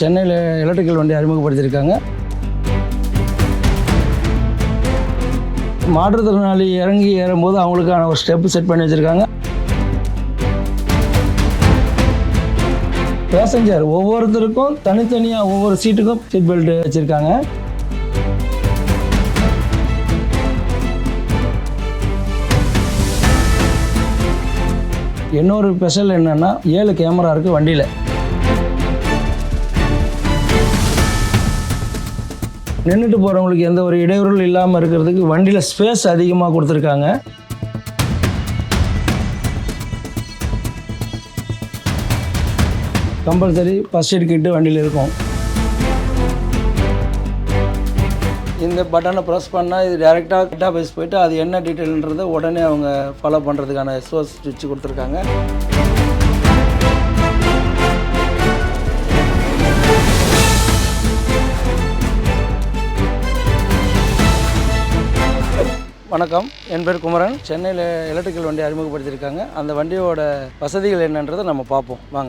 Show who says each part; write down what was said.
Speaker 1: சென்னையில் எலக்ட்ரிக்கல் வண்டி அறிமுகப்படுத்தியிருக்காங்க. மாற்றுத்திறனாளி இறங்கி ஏறும்போது அவங்களுக்கான ஒரு ஸ்டெப்பு செட் பண்ணி வச்சுருக்காங்க. பேசஞ்சர் ஒவ்வொருத்தருக்கும் தனித்தனியாக ஒவ்வொரு சீட்டுக்கும் சீட் பெல்ட் வச்சுருக்காங்க. இன்னொரு ஸ்பெஷல் என்னென்னா 7 கேமரா இருக்குது வண்டியில். நின்றுட்டு போகிறவங்களுக்கு எந்த ஒரு இடையூறும் இல்லாமல் இருக்கிறதுக்கு வண்டியில் ஸ்பேஸ் அதிகமாக கொடுத்துருக்காங்க. கம்பல்சரி ஃபர்ஸ்ட் எய்ட் கிட்டு வண்டியில் இருக்கும். இந்த பட்டனை ப்ரெஸ் பண்ணால் இது டேரெக்டாக கிட்டா பேஸ் போய்ட்டு அது என்ன டீட்டெயில்ன்றதை உடனே அவங்க ஃபாலோ பண்ணுறதுக்கான SOS ஸ்விட்ச் கொடுத்துருக்காங்க. வணக்கம், என் பேர் குமரன். சென்னையில் எலக்ட்ரிக்கல் வண்டி அறிமுகப்படுத்தியிருக்காங்க. அந்த வண்டியோட வசதிகள் என்னன்றதை நம்ம பார்ப்போம் வாங்க.